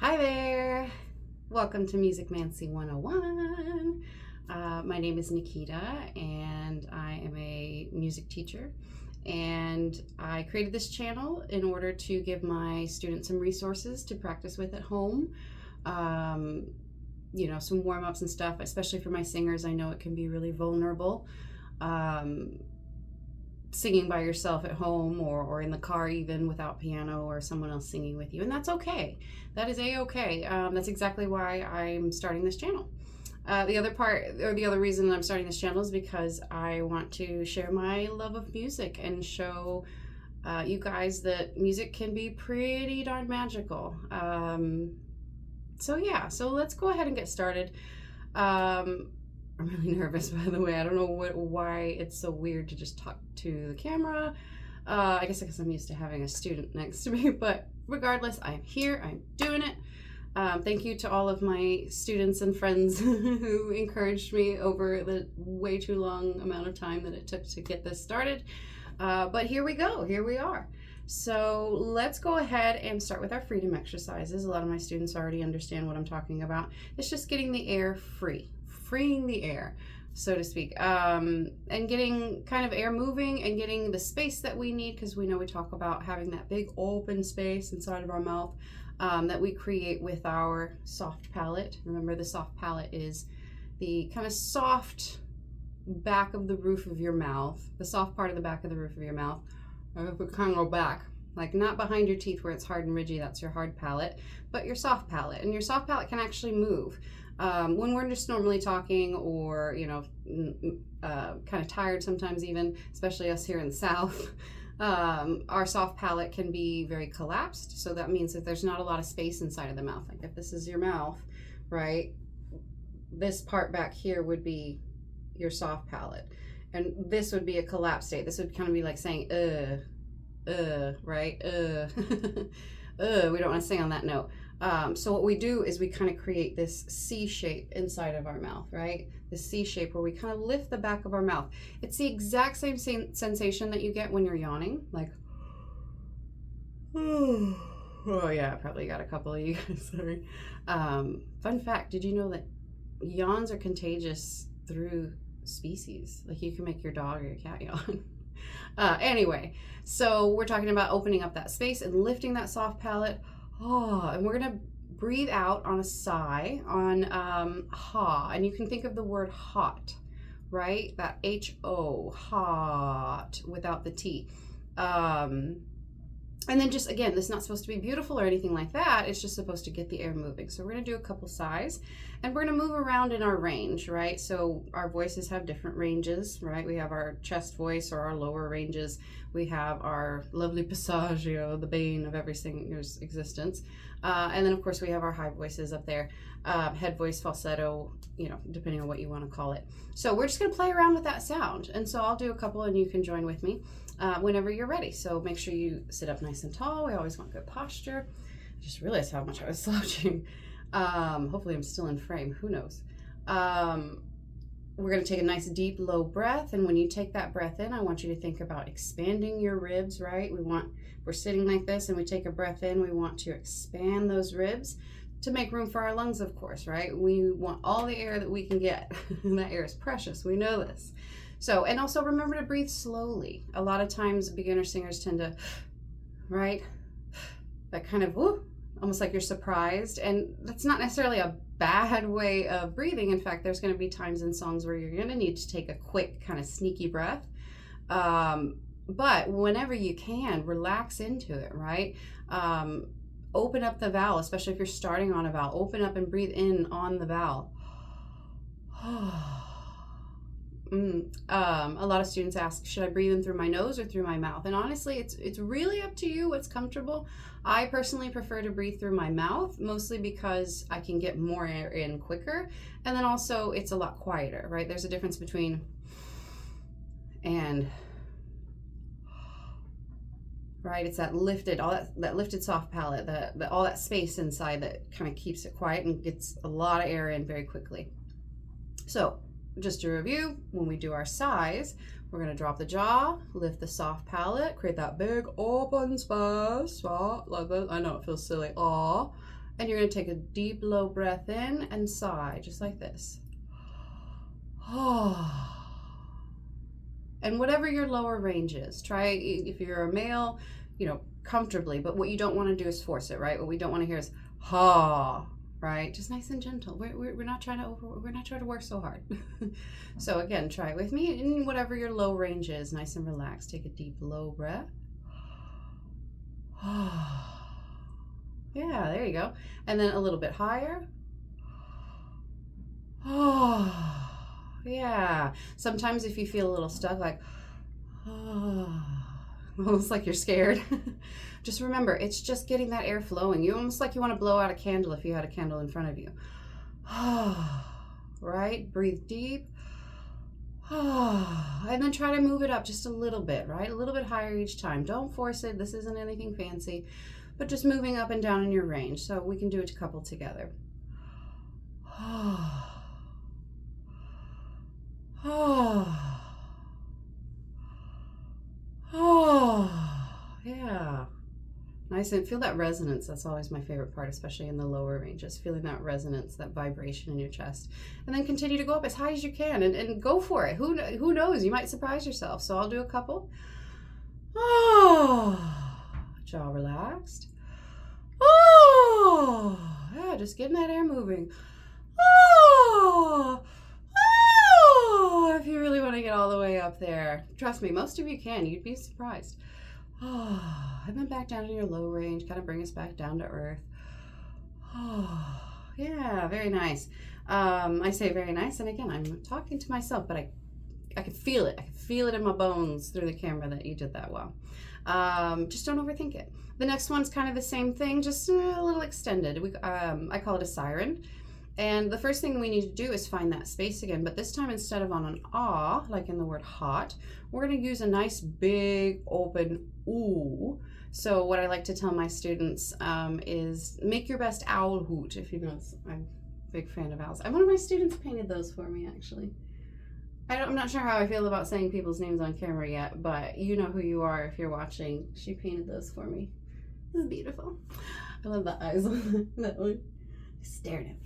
Hi there! Welcome to Music Mancy 101. My name is Nikita and I am a music teacher, and I created this channel in order to give my students some resources to practice with at home. Some warm-ups and stuff, especially for my singers. I know it can be really vulnerable. Singing by yourself at home or in the car even without piano or someone else singing with you, and that's okay. That is a-okay. That's exactly why I'm starting this channel. The other reason I'm starting this channel is because I want to share my love of music and show you guys that music can be pretty darn magical. So let's go ahead and get started. I'm really nervous, by the way. I don't know why it's so weird to just talk to the camera. I guess because I'm used to having a student next to me, but regardless, I'm here, I'm doing it. Thank you to all of my students and friends who encouraged me over the way too long amount of time that it took to get this started. But here we go, here we are. So let's go ahead and start with our freedom exercises. A lot of my students already understand what I'm talking about. It's just getting the air freeing the air, so to speak, and getting kind of air moving and getting the space that we need, because we know we talk about having that big open space inside of our mouth that we create with our soft palate. Remember, the soft palate is the kind of soft back of the roof of your mouth, the soft part of the back of the roof of your mouth. If we kind of go back, like not behind your teeth where it's hard and ridgy, that's your hard palate, but your soft palate. And your soft palate can actually move. When we're just normally talking, or kind of tired sometimes, even especially us here in the South, our soft palate can be very collapsed. So that means that there's not a lot of space inside of the mouth. Like if this is your mouth, right, this part back here would be your soft palate, and this would be a collapsed state. This would kind of be like saying right, we don't want to sing on that note. So what we do is we kind of create this C shape inside of our mouth, right? This C shape where we kind of lift the back of our mouth. It's the exact same sensation that you get when you're yawning, like, oh yeah, I probably got a couple of you guys, sorry. Fun fact, did you know that yawns are contagious through species? Like you can make your dog or your cat yawn. Anyway, so we're talking about opening up that space and lifting that soft palate. And we're gonna breathe out on a sigh, on ha, and you can think of the word hot, right? That H-O, hot, without the T. And then just, again, this is not supposed to be beautiful or anything like that. It's just supposed to get the air moving. So we're gonna do a couple sighs, and we're gonna move around in our range, right? So our voices have different ranges, right? We have our chest voice or our lower ranges. We have our lovely passaggio, the bane of every singer's existence. And then of course we have our high voices up there, head voice, falsetto, depending on what you wanna call it. So we're just gonna play around with that sound. And so I'll do a couple and you can join with me whenever you're ready. So make sure you sit up nice and tall. We always want good posture. I just realized how much I was slouching. Hopefully I'm still in frame, who knows. We're gonna take a nice deep low breath, and when you take that breath in, I want you to think about expanding your ribs, right? We're sitting like this and we take a breath in, we want to expand those ribs to make room for our lungs, of course, right? We want all the air that we can get. And that air is precious, we know this. So, and also remember to breathe slowly. A lot of times beginner singers tend to, right? That kind of, whoop, almost like you're surprised. And that's not necessarily a bad way of breathing. In fact, there's gonna be times in songs where you're gonna need to take a quick kind of sneaky breath. But whenever you can, relax into it, right? Open up the vowel, especially if you're starting on a vowel. Open up and breathe in on the vowel. A lot of students ask, should I breathe in through my nose or through my mouth? And honestly, it's really up to you what's comfortable. I personally prefer to breathe through my mouth, mostly because I can get more air in quicker. And then also it's a lot quieter, right? There's a difference between and, right? It's that lifted, all that lifted soft palate, all that space inside that kind of keeps it quiet and gets a lot of air in very quickly. So just to review, when we do our sighs, we're going to drop the jaw, lift the soft palate, create that big open space. I know it feels silly. And you're going to take a deep, low breath in and sigh, just like this. And whatever your lower range is, try, if you're a male, comfortably, but what you don't want to do is force it, right? What we don't want to hear is ha, right? Just nice and gentle. We're not trying to work so hard. So again, try it with me, and whatever your low range is, nice and relaxed. Take a deep, low breath. Yeah, there you go. And then a little bit higher. Yeah. Sometimes if you feel a little stuck, like, almost like you're scared, just remember, it's just getting that air flowing. You almost like you want to blow out a candle if you had a candle in front of you. Right? Breathe deep. And then try to move it up just a little bit, right? A little bit higher each time. Don't force it. This isn't anything fancy, but just moving up and down in your range. So we can do it a couple together. Yeah. Nice, and feel that resonance. That's always my favorite part, especially in the lower ranges, feeling that resonance, that vibration in your chest. And then continue to go up as high as you can, and go for it. Who knows? You might surprise yourself. So I'll do a couple. Jaw relaxed. Yeah, just getting that air moving. If you really want to get all the way up there. Trust me, most of you can. You'd be surprised. And then back down to your low range, kind of bring us back down to earth. Yeah, very nice. I say very nice, and again, I'm talking to myself, but I can feel it. I can feel it in my bones through the camera that you did that well. Just don't overthink it. The next one's kind of the same thing, just a little extended. I call it a siren. And the first thing we need to do is find that space again, but this time instead of on an ah, like in the word hot, we're going to use a nice big open ooh. So what I like to tell my students is make your best owl hoot. If you know, I'm a big fan of owls. One of my students painted those for me, actually. I'm not sure how I feel about saying people's names on camera yet, but you know who you are if you're watching. She painted those for me. This is beautiful. I love the eyes on that one. I stared at it.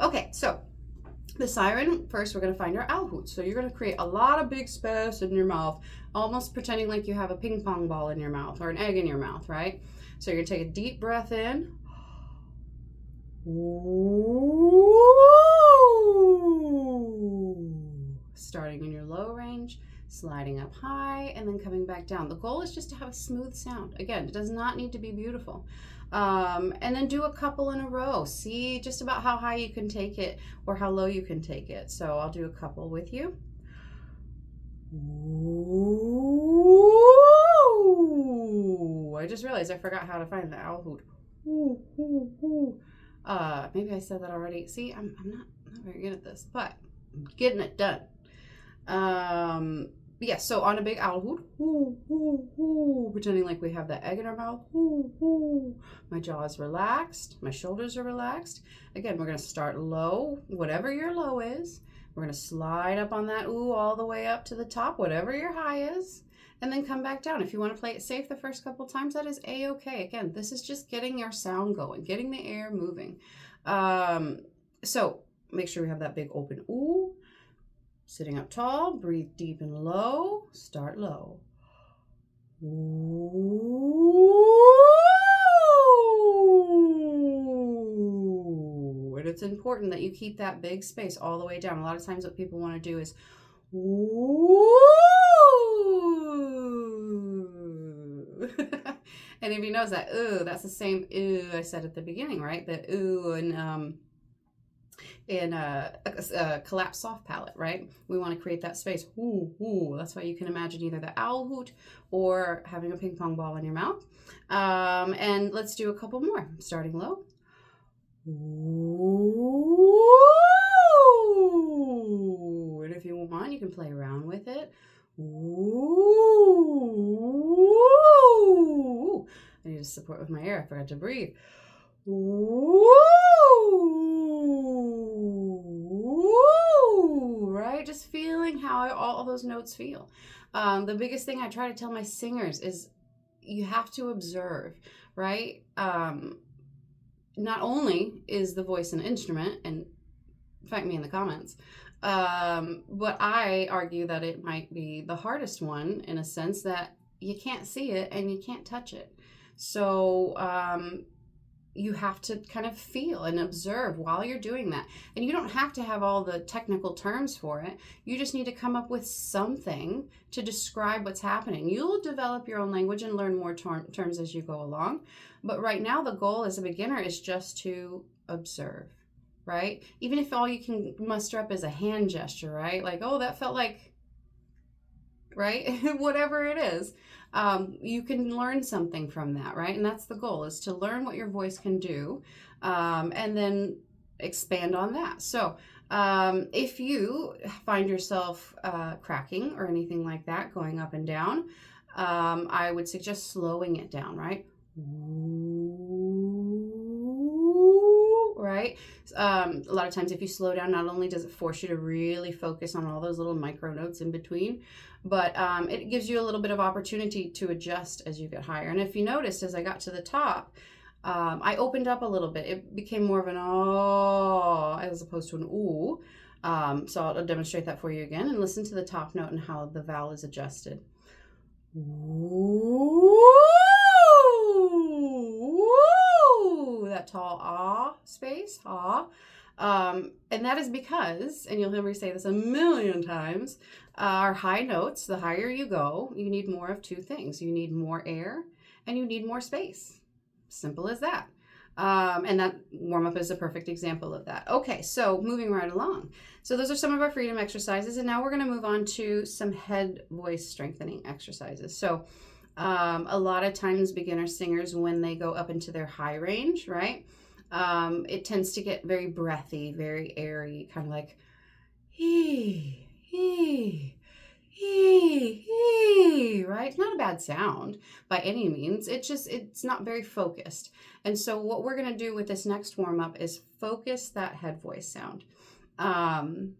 Okay, so the siren, first we're going to find our owl hoot. So you're going to create a lot of big space in your mouth, almost pretending like you have a ping pong ball in your mouth or an egg in your mouth, right? So you're going to take a deep breath in. Starting in your low range, sliding up high, and then coming back down. The goal is just to have a smooth sound. Again, it does not need to be beautiful. And then do a couple in a row. See just about how high you can take it or how low you can take it. So I'll do a couple with you. Ooh. I just realized I forgot how to find the owl hoot. Ooh, ooh, ooh. Maybe I said that already. See, I'm not very good at this, but I'm getting it done. Yeah, so on a big owl hoot, ooh, ooh, ooh, pretending like we have that egg in our mouth, ooh, ooh. My jaw is relaxed, my shoulders are relaxed. Again, we're going to start low, whatever your low is. We're going to slide up on that ooh all the way up to the top, whatever your high is, and then come back down. If you want to play it safe the first couple times, that is a-okay. Again, this is just getting your sound going, getting the air moving. So make sure we have that big open ooh. Sitting up tall, breathe deep and low, start low. Ooh. And it's important that you keep that big space all the way down. A lot of times what people want to do is ooh. And if you notice that ooh, that's the same ooh I said at the beginning, right? The ooh and in a collapsed soft palate, right? We want to create that space. Ooh, ooh. That's why you can imagine either the owl hoot or having a ping pong ball in your mouth. And let's do a couple more, starting low. Ooh. And if you want, you can play around with it. Ooh. I need to support with my air. I forgot to breathe. Ooh. Right? Just feeling how all those notes feel. The biggest thing I try to tell my singers is you have to observe, right? not only is the voice an instrument, and fight me in the comments, but I argue that it might be the hardest one in a sense that you can't see it and you can't touch it. So you have to kind of feel and observe while you're doing that. And you don't have to have all the technical terms for it. You just need to come up with something to describe what's happening. You'll develop your own language and learn more terms as you go along. But right now, the goal as a beginner is just to observe, right? Even if all you can muster up is a hand gesture, right? Like, oh, that felt like, right? Whatever it is. You can learn something from that, right? And that's the goal, is to learn what your voice can do, and then expand on that. So if you find yourself cracking or anything like that, going up and down, I would suggest slowing it down, right? Right? A lot of times if you slow down, not only does it force you to really focus on all those little micro notes in between, but it gives you a little bit of opportunity to adjust as you get higher. And if you noticed, as I got to the top, I opened up a little bit. It became more of an oh as opposed to an ooh. So I'll demonstrate that for you again, and listen to the top note and how the vowel is adjusted. Ooh, that tall ah space, ah. And that is because, and you'll hear me say this a million times, our high notes, the higher you go, you need more of two things. You need more air and you need more space. Simple as that. And that warm-up is a perfect example of that. Okay, so moving right along. So those are some of our freedom exercises, and now we're going to move on to some head voice strengthening exercises. So a lot of times beginner singers, when they go up into their high range, right, it tends to get very breathy, very airy, kind of like hee, hee, hee, hee, right? It's not a bad sound by any means. It's not very focused. And so what we're going to do with this next warm up is focus that head voice sound. And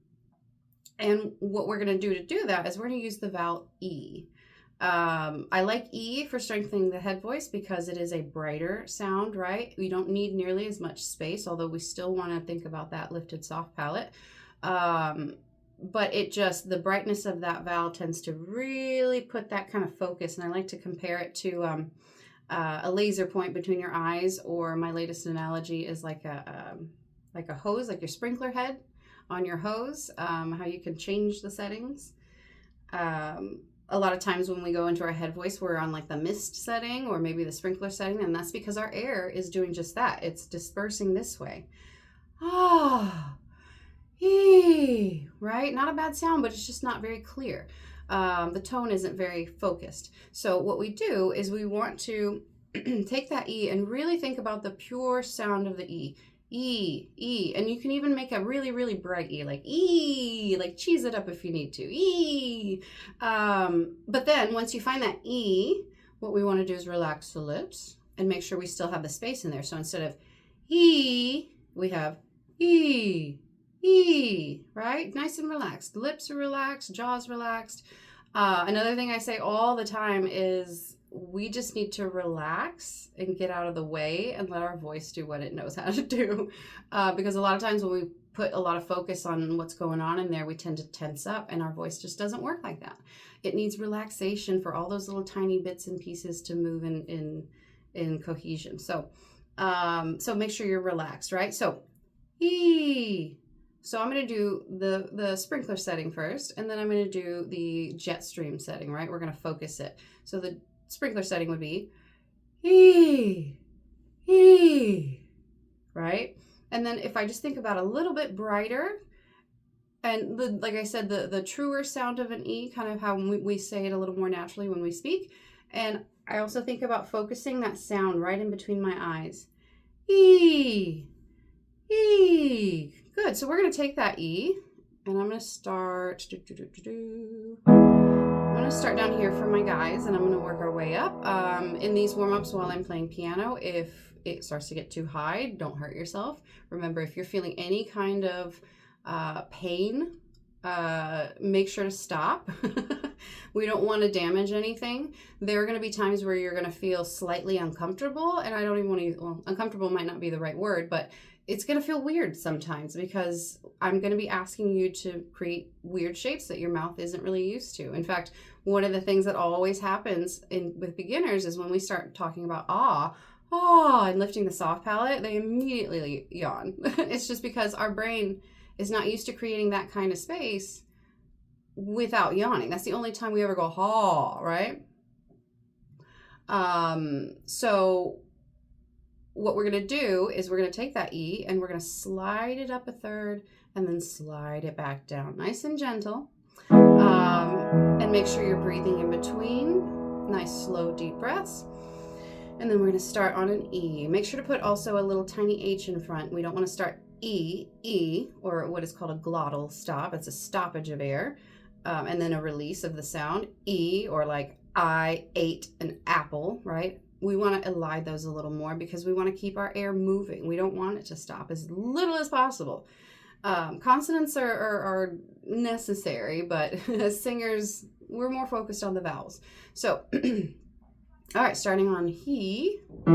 what we're going to do that is we're going to use the vowel E. I like E for strengthening the head voice because it is a brighter sound, right? We don't need nearly as much space, although we still want to think about that lifted soft palate. But the brightness of that vowel tends to really put that kind of focus. And I like to compare it to a laser point between your eyes, or my latest analogy is like a hose, like your sprinkler head on your hose, how you can change the settings. A lot of times when we go into our head voice, we're on like the mist setting or maybe the sprinkler setting, and that's because our air is doing just that. It's dispersing this way. Ah, ee, right? Not a bad sound, but it's just not very clear. The tone isn't very focused. So what we do is we want to take that E and really think about the pure sound of the E. E, E, and you can even make a really, really bright E, like E, like cheese it up if you need to, E. But then once you find that E, what we want to do is relax the lips and make sure we still have the space in there. So instead of E, we have E, E, right? Nice and relaxed. Lips are relaxed, jaws relaxed. Another thing I say all the time is we just need to relax and get out of the way and let our voice do what it knows how to do. Because a lot of times when we put a lot of focus on what's going on in there, we tend to tense up, and our voice just doesn't work like that. It needs relaxation for all those little tiny bits and pieces to move in cohesion. So make sure you're relaxed, right? So E. So I'm going to do the sprinkler setting first, and then I'm going to do the jet stream setting, right? We're going to focus it. So the sprinkler setting would be E, E, right? And then if I just think about a little bit brighter, and like I said, the truer sound of an E, kind of how we say it a little more naturally when we speak. And I also think about focusing that sound right in between my eyes. E, E. Good. So we're going to take that E, and I'm going to start. I'm going to start down here for my guys, and I'm going to work our way up. In these warm-ups while I'm playing piano, if it starts to get too high, don't hurt yourself. Remember, if you're feeling any kind of pain, make sure to stop We don't want to damage anything. There are going to be times where you're going to feel slightly uncomfortable, and I don't even want to use, well, uncomfortable might not be the right word, but it's going to feel weird sometimes because I'm going to be asking you to create weird shapes that your mouth isn't really used to. In fact, one of the things that always happens with beginners is when we start talking about and lifting the soft palate, they immediately yawn. It's just because our brain is not used to creating that kind of space without yawning. That's the only time we ever go right? So what we're going to do is we're going to take that E and we're going to slide it up a third and then slide it back down, nice and gentle. And make sure you're breathing in between. Nice, slow, deep breaths. And then we're going to start on an E. Make sure to put also a little tiny H in front. We don't want to start E, or what is called a glottal stop. It's a stoppage of air. And then a release of the sound. E, or like I ate an apple, right? We want to elide those a little more because we want to keep our air moving. We don't want it to stop as little as possible. Consonants are necessary, but as singers, we're more focused on the vowels. So, all right, starting on he. He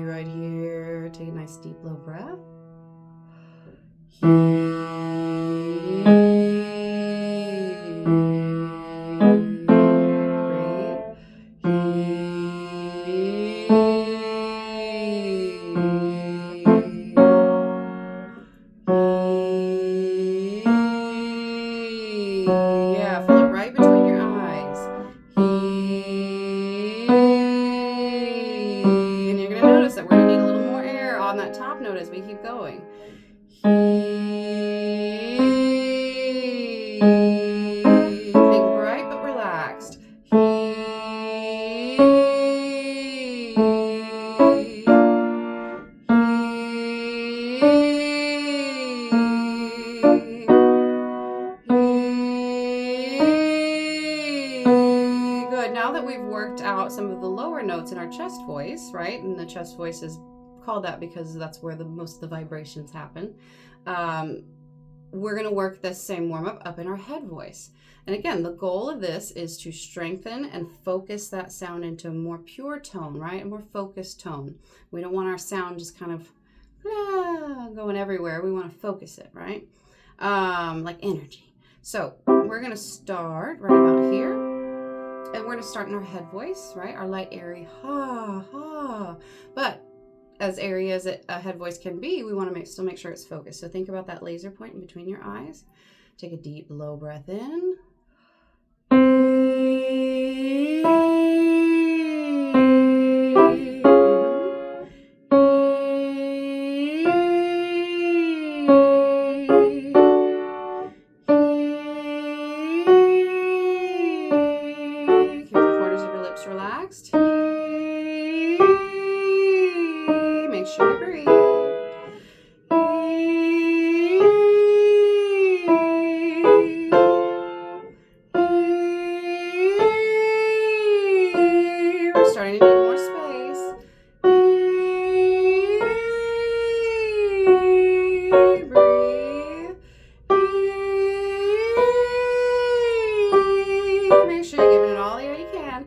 right here. Take a nice deep low breath. Yeah, feel it right between your eyes. And you're going to notice that we're going to need a little more air on that top note as we keep going. Think bright but relaxed. Good. Now that we've worked out some of the lower notes in our chest voice, right? And the chest voice is called that because that's where most of the vibrations happen. We're going to work this same warm-up up in our head voice. And again, the goal of this is to strengthen and focus that sound into a more pure tone, right? A more focused tone. We don't want our sound just kind of going everywhere. We want to focus it, right? Like energy. So we're going to start right about here. And we're going to start in our head voice, right? Our light, airy, ha, ha. But as airy as a head voice can be, we want to still make sure it's focused. So think about that laser point in between your eyes. Take a deep, low breath in. Keep the corners of your lips relaxed. Make sure you breathe. We're starting to need more space. Breathe. Make sure you're giving it all the air you can.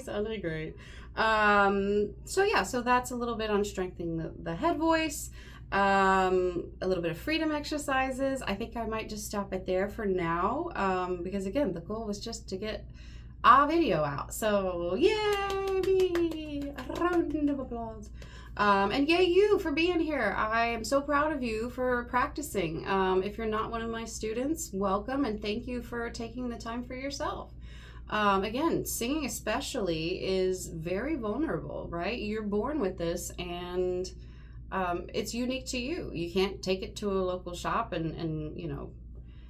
Sounded great. So that's a little bit on strengthening the head voice, a little bit of freedom exercises. I think I might just stop it there for now, because again, the goal was just to get a video out. So yay me! A round of applause. And yay you for being here. I am so proud of you for practicing. If you're not one of my students, welcome and thank you for taking the time for yourself. Again, singing especially is very vulnerable, right? You're born with this and it's unique to you. You can't take it to a local shop and you know,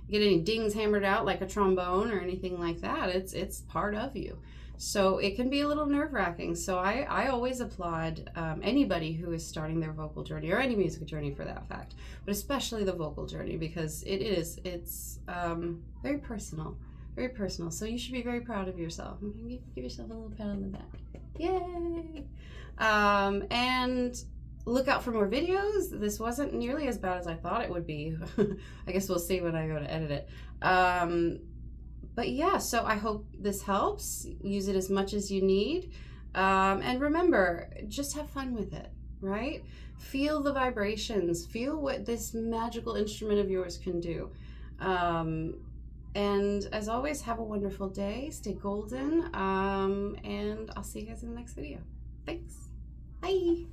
get any dings hammered out like a trombone or anything like that. It's part of you. So it can be a little nerve-wracking. So I always applaud anybody who is starting their vocal journey, or any music journey for that fact, but especially the vocal journey, because it's very personal. Very personal. So you should be very proud of yourself. Give yourself a little pat on the back. Yay! And look out for more videos. This wasn't nearly as bad as I thought it would be. I guess we'll see when I go to edit it. But yeah, so I hope this helps. Use it as much as you need. And remember, just have fun with it, right? Feel the vibrations. Feel what this magical instrument of yours can do. And as always, have a wonderful day. Stay golden. And I'll see you guys in the next video. Thanks. Bye.